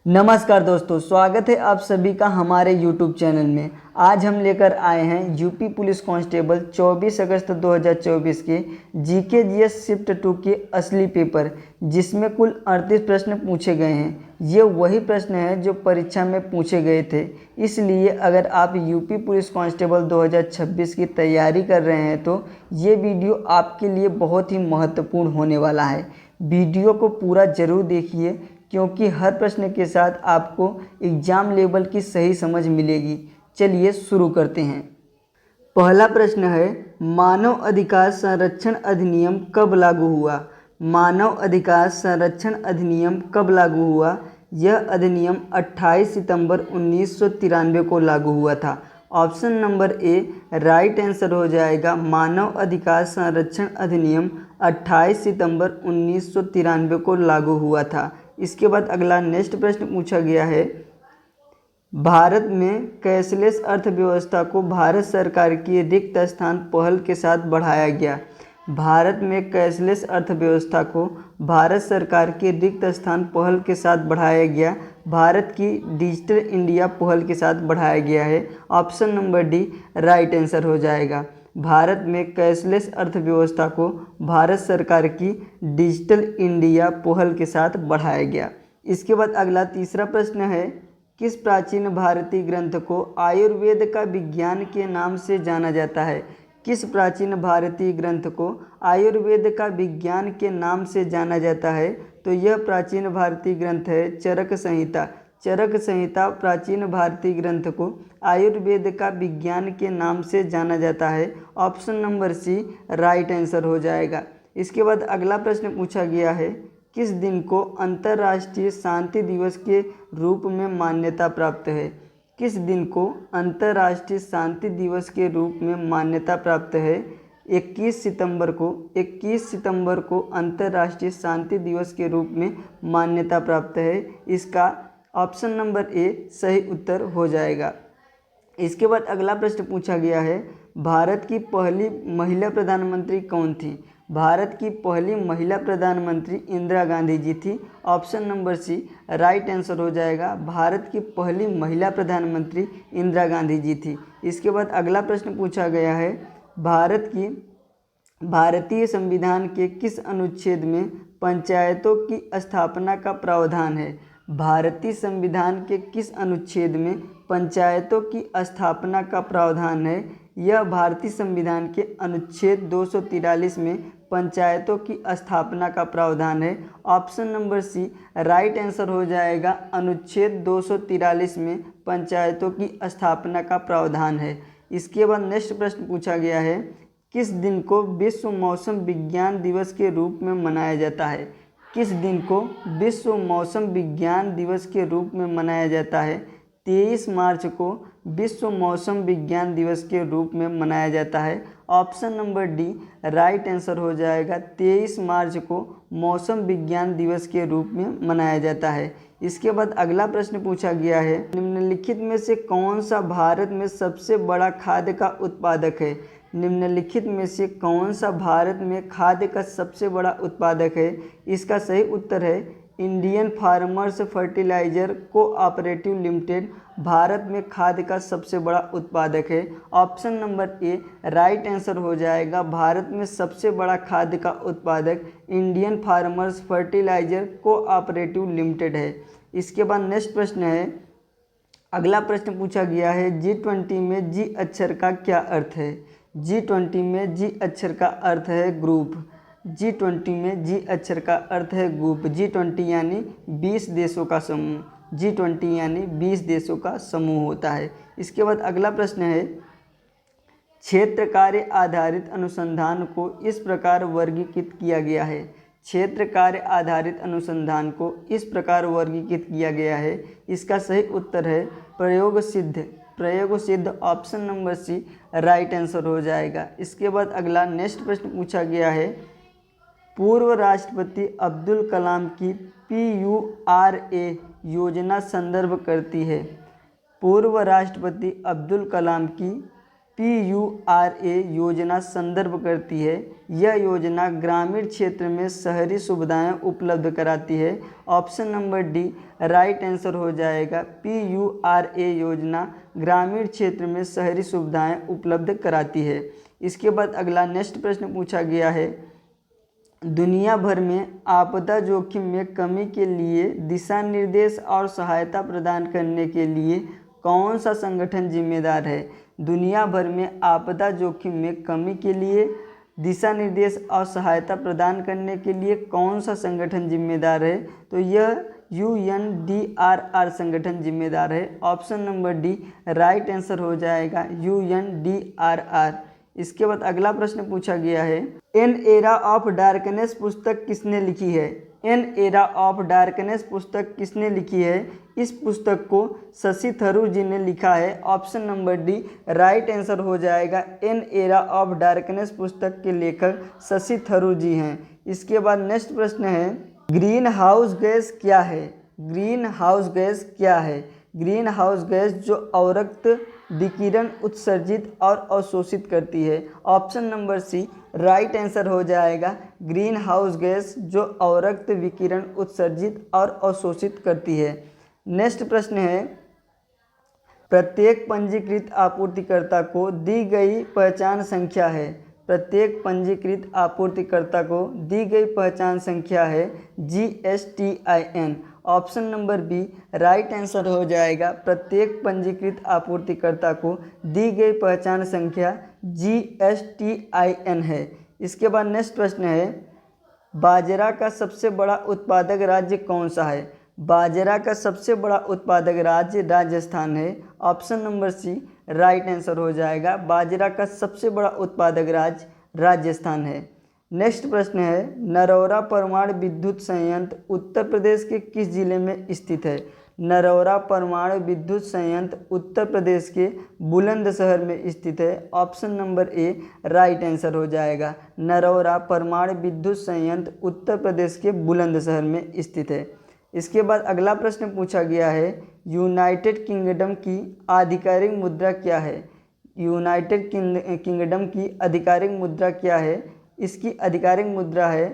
नमस्कार दोस्तों, स्वागत है आप सभी का हमारे YouTube चैनल में। आज हम लेकर आए हैं यूपी पुलिस कांस्टेबल 24 अगस्त 2024 के जीके जीएस शिफ्ट 2 के असली पेपर, जिसमें कुल 38 प्रश्न पूछे गए हैं। ये वही प्रश्न हैं जो परीक्षा में पूछे गए थे। इसलिए अगर आप यूपी पुलिस कांस्टेबल 2026 की तैयारी कर रहे हैं तो ये वीडियो आपके लिए बहुत ही महत्वपूर्ण होने वाला है। वीडियो को पूरा ज़रूर देखिए, क्योंकि हर प्रश्न के साथ आपको एग्जाम लेवल की सही समझ मिलेगी। चलिए शुरू करते हैं। पहला प्रश्न है, मानव अधिकार संरक्षण अधिनियम कब लागू हुआ? मानव अधिकार संरक्षण अधिनियम कब लागू हुआ? यह अधिनियम 28 सितंबर 1993 को लागू हुआ था। Option number A right answer हो जाएगा। मानव अधिकार संरक्षण अधिनियम 28 सितंबर 1993 को लागू हुआ था। इसके बाद अगला नेक्स्ट प्रश्न पूछा गया है, भारत में कैशलेस अर्थव्यवस्था को भारत सरकार की रिक्त स्थान पहल के साथ बढ़ाया गया। भारत में कैशलेस अर्थव्यवस्था को भारत सरकार के रिक्त स्थान पहल के साथ बढ़ाया गया। भारत की डिजिटल इंडिया पहल के साथ बढ़ाया गया है। Option number D right answer हो जाएगा। भारत में कैशलेस अर्थव्यवस्था को भारत सरकार की डिजिटल इंडिया पहल के साथ बढ़ाया गया। इसके बाद अगला तीसरा प्रश्न है, किस प्राचीन भारतीय ग्रंथ को आयुर्वेद का विज्ञान के नाम से जाना जाता है? किस प्राचीन भारतीय ग्रंथ को आयुर्वेद का विज्ञान के नाम से जाना जाता है? तो यह प्राचीन भारतीय ग्रंथ है चरक संहिता। चरक संहिता प्राचीन भारतीय ग्रंथ को आयुर्वेद का विज्ञान के नाम से जाना जाता है। Option number C right answer हो जाएगा। इसके बाद अगला प्रश्न पूछा गया है, किस दिन को अंतर्राष्ट्रीय शांति दिवस के रूप में मान्यता प्राप्त है? किस दिन को अंतर्राष्ट्रीय शांति दिवस के रूप में मान्यता प्राप्त है? 21 सितंबर को अंतर्राष्ट्रीय शांति दिवस के रूप में मान्यता प्राप्त है। इसका ऑप्शन नंबर ए सही उत्तर हो जाएगा। इसके बाद अगला प्रश्न पूछा गया है, भारत की पहली महिला प्रधानमंत्री कौन थी? भारत की पहली महिला प्रधानमंत्री इंदिरा गांधी जी थी। Option number C right answer हो जाएगा। भारत की पहली महिला प्रधानमंत्री इंदिरा गांधी जी थी। इसके बाद अगला प्रश्न पूछा गया है, भारतीय संविधान के किस अनुच्छेद में पंचायतों की स्थापना का प्रावधान है? भारतीय संविधान के किस अनुच्छेद में पंचायतों की स्थापना का प्रावधान है? यह भारतीय संविधान के अनुच्छेद 243 में पंचायतों की स्थापना का प्रावधान है। Option number C right answer हो जाएगा। अनुच्छेद 243 में पंचायतों की स्थापना का प्रावधान है। इसके बाद नेक्स्ट प्रश्न पूछा गया है, किस दिन को विश्व मौसम विज्ञान दिवस के रूप में मनाया जाता है? किस दिन को विश्व मौसम विज्ञान दिवस के रूप में मनाया जाता है? 23 मार्च को विश्व मौसम विज्ञान दिवस के रूप में मनाया जाता है। Option number D right answer हो जाएगा। 23 मार्च को मौसम विज्ञान दिवस के रूप में मनाया जाता है। इसके बाद अगला प्रश्न पूछा गया है, निम्नलिखित में से कौन सा भारत में सबसे बड़ा खाद्य का उत्पादक है? निम्नलिखित में से कौन सा भारत में खाद्य का सबसे बड़ा उत्पादक है? इसका सही उत्तर है Indian farmers fertiliser cooperative limited Bharat में खाद्य का सबसे बड़ा उत्पादक है। Option number A right answer हो जाएगा। भारत में सबसे बड़ा खाद्य का उत्पादक Indian farmers fertiliser cooperative limited है। इसके बाद नेक्स्ट प्रश्न है, अगला प्रश्न पूछा गया है, G20 में जी अक्षर का क्या अर्थ है? G20 में जी अक्षर का अर्थ है ग्रुप। G20 में जी अक्षर का अर्थ है ग्रुप। G20 यानी 20 देशों का समूह। G20 यानी 20 देशों का समूह होता है। इसके बाद अगला प्रश्न है, क्षेत्र कार्य आधारित अनुसंधान को इस प्रकार वर्गीकृत किया गया है। क्षेत्र कार्य आधारित अनुसंधान को इस प्रकार वर्गीकृत किया गया है। इसका सही उत्तर है प्रयोग सिद्ध। Option number C right answer हो जाएगा। इसके बाद अगला नेक्स्ट प्रश्न पूछा गया है, पूर्व राष्ट्रपति अब्दुल कलाम की PURA योजना संदर्भ करती है। पूर्व राष्ट्रपति अब्दुल कलाम की PURA योजना संदर्भ करती है? यह योजना ग्रामीण क्षेत्र में शहरी सुविधाएं उपलब्ध कराती है। Option number D right answer हो जाएगा। PURA योजना ग्रामीण क्षेत्र में शहरी सुविधाएं उपलब्ध कराती है। इसके बाद अगला नेक्स्ट प्रश्न पूछा गया है, दुनिया भर में आपदा जोखिम में कमी के लिए दिशा निर्देश और सहायता प्रदान करने के लिए कौन सा संगठन जिम्मेदार है? दुनिया भर में आपदा जोखिम में कमी के लिए दिशा निर्देश और सहायता प्रदान करने के लिए कौन सा संगठन जिम्मेदार है? तो यह UNDRR संगठन जिम्मेदार है। Option number D right answer हो जाएगा, UNDRR। इसके बाद अगला प्रश्न पूछा गया है, एन एरा ऑफ डार्कनेस पुस्तक किसने लिखी है? एन एरा ऑफ डार्कनेस पुस्तक किसने लिखी है? इस पुस्तक को शशि थरूर जी ने लिखा है। Option number D right answer हो जाएगा। एन एरा ऑफ डार्कनेस पुस्तक के लेखक शशि थरूर जी हैं। इसके बाद नेक्स्ट प्रश्न है, ग्रीन हाउस गैस क्या है? ग्रीन हाउस गैस क्या है? ग्रीन हाउस गैस जो अवरक्त विकिरण उत्सर्जित और अवशोषित करती है। Option number C right answer हो जाएगा। ग्रीन हाउस गैस जो अवरक्त विकिरण उत्सर्जित और अवशोषित करती है। नेक्स्ट प्रश्न है, प्रत्येक पंजीकृत आपूर्तिकर्ता को दी गई पहचान संख्या है। प्रत्येक पंजीकृत आपूर्तिकर्ता को दी गई पहचान संख्या है GSTIN। Option number B right answer हो जाएगा। प्रत्येक पंजीकृत आपूर्तिकर्ता को दी गई पहचान संख्या GSTIN है। इसके बाद नेक्स्ट प्रश्न है, बाजरा का सबसे बड़ा उत्पादक राज्य कौन सा है? बाजरा का सबसे बड़ा उत्पादक राज्य राजस्थान है। Option number C right answer हो जाएगा। बाजरा का सबसे बड़ा उत्पादक राज्य राजस्थान है। नेक्स्ट प्रश्न है, नरौरा परमाणु विद्युत संयंत्र उत्तर प्रदेश के किस जिले में स्थित है? नरौरा परमाणु विद्युत संयंत्र उत्तर प्रदेश के बुलंदशहर में स्थित है। Option number A right answer हो जाएगा। नरौरा परमाणु विद्युत संयंत्र उत्तर प्रदेश के बुलंदशहर में स्थित है। इसके बाद अगला प्रश्न पूछा गया है, यूनाइटेड किंगडम की आधिकारिक मुद्रा क्या है? यूनाइटेड किंगडम की आधिकारिक मुद्रा क्या है? इसकी आधिकारिक मुद्रा है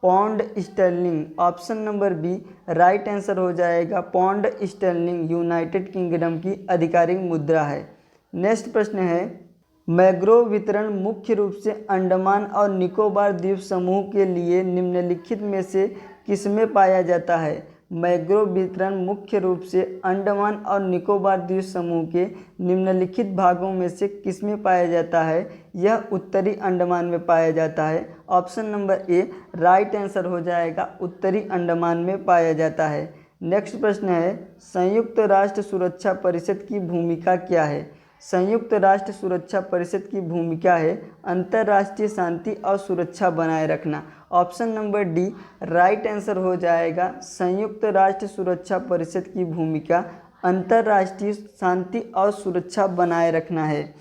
pound sterling. Option number B right answer हो जाएगा। पौंड स्टर्लिंग यूनाइटेड किंगडम की आधिकारिक मुद्रा है। नेक्स्ट प्रश्न है, मैंग्रोव वितरण मुख्य रूप से अंडमान और निकोबार द्वीप समूह के लिए निम्नलिखित में से किसमें पाया जाता है? मैंग्रोव वितरण मुख्य रूप से अंडमान और निकोबार द्वीप समूह के निम्नलिखित भागों में से किसमें पाया जाता है? यह उत्तरी अंडमान में पाया जाता है। Option number A right answer हो जाएगा। उत्तरी अंडमान में पाया जाता है। नेक्स्ट प्रश्न है, संयुक्त राष्ट्र सुरक्षा परिषद की भूमिका क्या है? संयुक्त राष्ट्र सुरक्षा परिषद की भूमिका है अंतर्राष्ट्रीय शांति और सुरक्षा बनाए रखना। Option number D right answer हो जाएगा। संयुक्त राष्ट्र सुरक्षा परिषद की भूमिका अंतर्राष्ट्रीय शांति और सुरक्षा बनाए रखना है।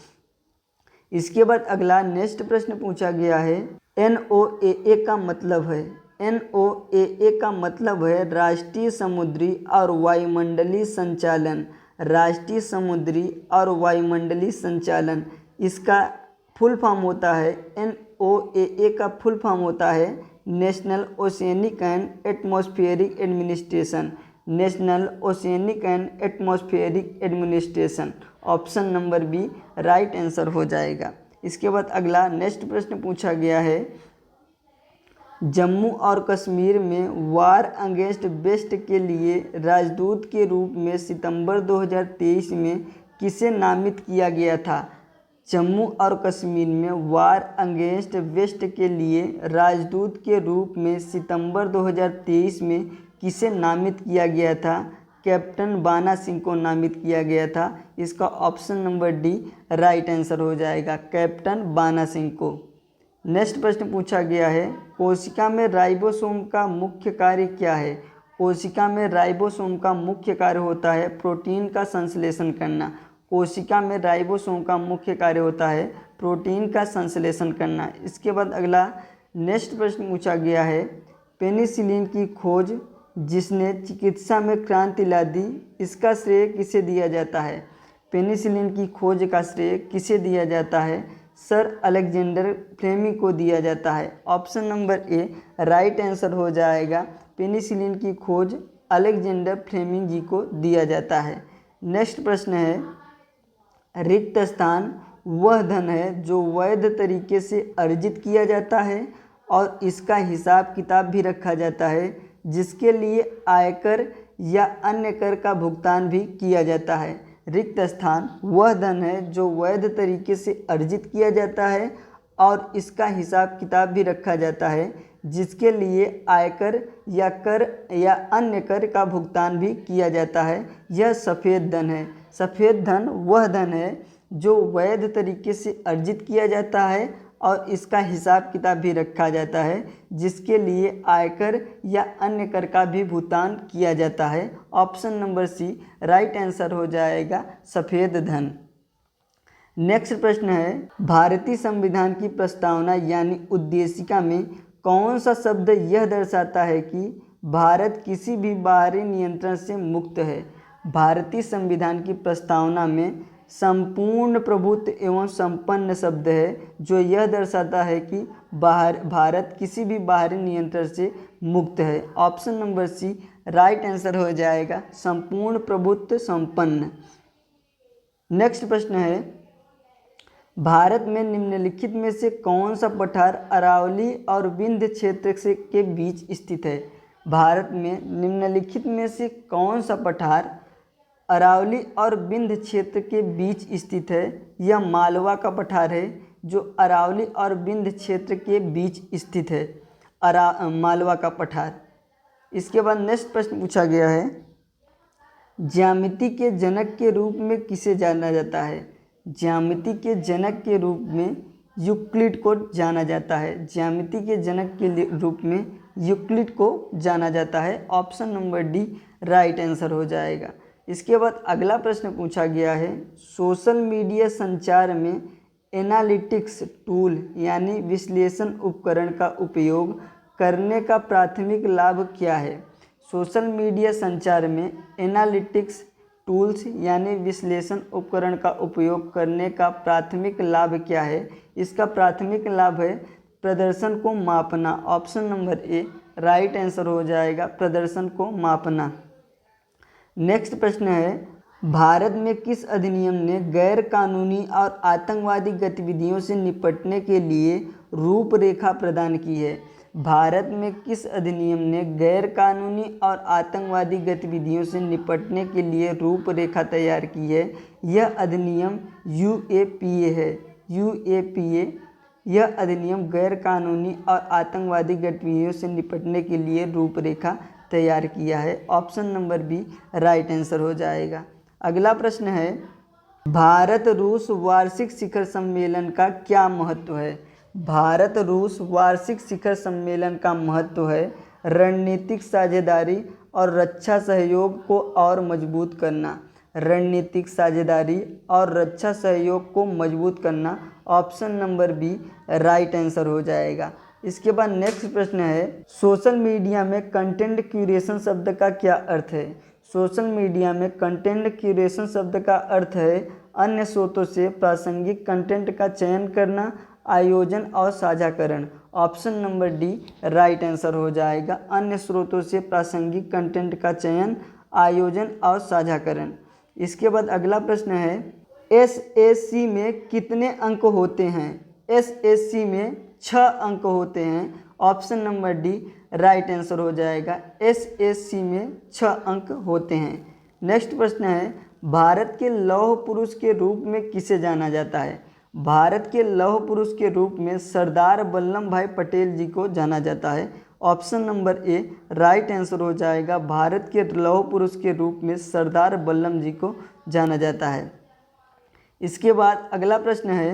इसके बाद अगला नेक्स्ट प्रश्न पूछा गया है, NOAA का मतलब है? NOAA का मतलब है राष्ट्रीय समुद्री और वायुमंडलीय संचालन। राष्ट्रीय समुद्री और वायुमंडलीय संचालन, इसका फुल फॉर्म होता है, NOAA का फुल फॉर्म होता है national oceanic and atmospheric administration. National oceanic and atmospheric administration. Option number B right answer हो जाएगा। इसके बाद अगला नेक्स्ट प्रश्न पूछा गया है, जम्मू और कश्मीर में वार अगेंस्ट वेस्ट के लिए राजदूत के रूप में सितंबर 2023 में किसे नामित किया गया था? जम्मू और कश्मीर में वार अगेंस्ट वेस्ट के लिए राजदूत के रूप में सितंबर 2023 में किसे नामित किया गया था? कैप्टन बाना सिंह को नामित किया गया था। इसका option number D right answer हो जाएगा, कैप्टन बाना सिंह को। नेक्स्ट प्रश्न पूछा गया है, कोशिका में राइबोसोम का मुख्य कार्य क्या है? कोशिका में राइबोसोम का मुख्य कार्य होता है प्रोटीन का संश्लेषण करना। कोशिका में राइबोसोम का मुख्य कार्य होता है प्रोटीन का संश्लेषण करना। इसके बाद अगला नेक्स्ट प्रश्न पूछा गया है, पेनिसिलिन की खोज जिसने चिकित्सा में क्रांति ला दी, इसका श्रेय किसे दिया जाता है? पेनिसिलिन की खोज का श्रेय किसे दिया जाता है? सर अलेक्जेंडर फ्लेमिंग को दिया जाता है। Option number A right answer हो जाएगा। पेनिसिलिन की खोज अलेक्जेंडर फ्लेमिंग जी को दिया जाता है। नेक्स्ट प्रश्न है, रिक्त स्थान वह धन है जो वैध तरीके से अर्जित किया जाता है और इसका हिसाब किताब भी रखा जाता है, जिसके लिए आयकर या अन्य कर का भुगतान भी किया जाता है। रिक्त स्थान वह धन है जो वैध तरीके से अर्जित किया जाता है और इसका हिसाब किताब भी रखा जाता है, जिसके लिए आयकर या कर या अन्य कर का भुगतान भी किया जाता है। यह सफ़ेद धन है। सफ़ेद धन वह धन है जो वैध तरीके से अर्जित किया जाता है और इसका हिसाब किताब भी रखा जाता है, जिसके लिए आयकर या अन्य कर का भी भुगतान किया जाता है। Option number C right answer हो जाएगा, सफ़ेद धन। नेक्स्ट प्रश्न है, भारतीय संविधान की प्रस्तावना यानी उद्देशिका में कौन सा शब्द यह दर्शाता है कि भारत किसी भी बाहरी नियंत्रण से मुक्त है? भारतीय संविधान की प्रस्तावना में संपूर्ण प्रभुत्व एवं संपन्न शब्द है जो यह दर्शाता है कि भारत किसी भी बाहरी नियंत्रण से मुक्त है। Option number C right answer हो जाएगा, संपूर्ण प्रभुत्व संपन्न। नेक्स्ट प्रश्न है, भारत में निम्नलिखित में से कौन सा पठार अरावली और विंध्य क्षेत्र से के बीच स्थित है? भारत में निम्नलिखित में से कौन सा पठार अरावली और विंध्य क्षेत्र के बीच स्थित है? यह मालवा का पठार है जो अरावली और विंध्य क्षेत्र के बीच स्थित है, मालवा का पठार। इसके बाद नेक्स्ट प्रश्न पूछा गया है, ज्यामिति के जनक के रूप में किसे जाना जाता है? ज्यामिति के जनक के रूप में यूक्लिड को जाना जाता है। ज्यामिति के जनक के रूप में यूक्लिड को जाना जाता है। Option number D right answer हो जाएगा। इसके बाद अगला प्रश्न पूछा गया है, सोशल मीडिया संचार में एनालिटिक्स टूल यानी विश्लेषण उपकरण का उपयोग करने का प्राथमिक लाभ क्या है? सोशल मीडिया संचार में एनालिटिक्स टूल्स यानी विश्लेषण उपकरण का उपयोग करने का प्राथमिक लाभ क्या है? इसका प्राथमिक लाभ है प्रदर्शन को मापना। Option number A right answer हो जाएगा, प्रदर्शन को मापना। नेक्स्ट प्रश्न है, भारत में किस अधिनियम ने गैर कानूनी और आतंकवादी गतिविधियों से निपटने के लिए रूपरेखा प्रदान की है? भारत में किस अधिनियम ने गैर कानूनी और आतंकवादी गतिविधियों से निपटने के लिए रूपरेखा तैयार की है? यह अधिनियम यूएपीए है। यूएपीए यह अधिनियम गैर कानूनी और आतंकवादी गतिविधियों से निपटने के लिए रूपरेखा तैयार किया है। Option number B right answer हो जाएगा। अगला प्रश्न है, भारत रूस वार्षिक शिखर सम्मेलन का क्या महत्व है? भारत रूस वार्षिक शिखर सम्मेलन का महत्व है रणनीतिक साझेदारी और रक्षा सहयोग को और मजबूत करना। रणनीतिक साझेदारी और रक्षा सहयोग को मजबूत करना। Option number B right answer हो जाएगा। इसके बाद नेक्स्ट प्रश्न है, सोशल मीडिया में कंटेंट क्यूरेशन शब्द का क्या अर्थ है? सोशल मीडिया में कंटेंट क्यूरेशन शब्द का अर्थ है अन्य स्रोतों से प्रासंगिक कंटेंट का चयन करना, आयोजन और साझाकरण। Option number D right answer हो जाएगा, अन्य स्रोतों से प्रासंगिक कंटेंट का चयन, आयोजन और साझाकरण। इसके बाद अगला प्रश्न है, एसएससी में कितने अंक होते हैं? एसएससी में 6 अंक होते हैं। Option number D right answer हो जाएगा, एसएससी में 6 अंक होते हैं। नेक्स्ट प्रश्न है, भारत के लौह पुरुष के रूप में किसे जाना जाता है? भारत के लौह पुरुष के रूप में सरदार वल्लभ भाई पटेल जी को जाना जाता है। Option number A right answer हो जाएगा, भारत के लौह पुरुष के रूप में सरदार वल्लभ जी को जाना जाता है। इसके बाद अगला प्रश्न है,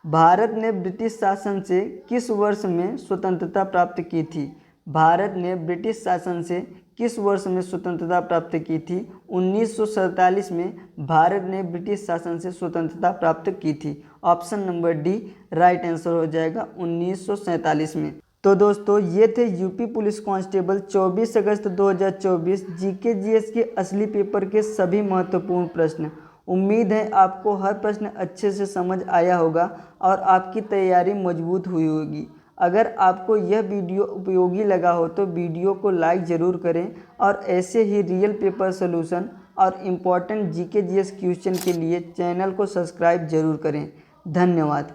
भारत ने ब्रिटिश शासन से किस वर्ष में स्वतंत्रता प्राप्त की थी? भारत ने ब्रिटिश शासन से किस वर्ष में स्वतंत्रता प्राप्त की थी? 1947 में भारत ने ब्रिटिश शासन से स्वतंत्रता प्राप्त की थी। Option number D right answer हो जाएगा, 1947 में। तो दोस्तों ये थे यूपी पुलिस कांस्टेबल 24 अगस्त 2024 जीके जीएस के असली पेपर के सभी महत्वपूर्ण प्रश्न। उम्मीद है आपको हर प्रश्न अच्छे से समझ आया होगा और आपकी तैयारी मजबूत हुई होगी। अगर आपको यह वीडियो उपयोगी लगा हो तो वीडियो को लाइक ज़रूर करें और ऐसे ही रियल पेपर सॉल्यूशन और इम्पोर्टेंट जीके जीएस क्वेश्चन के लिए चैनल को सब्सक्राइब जरूर करें। धन्यवाद।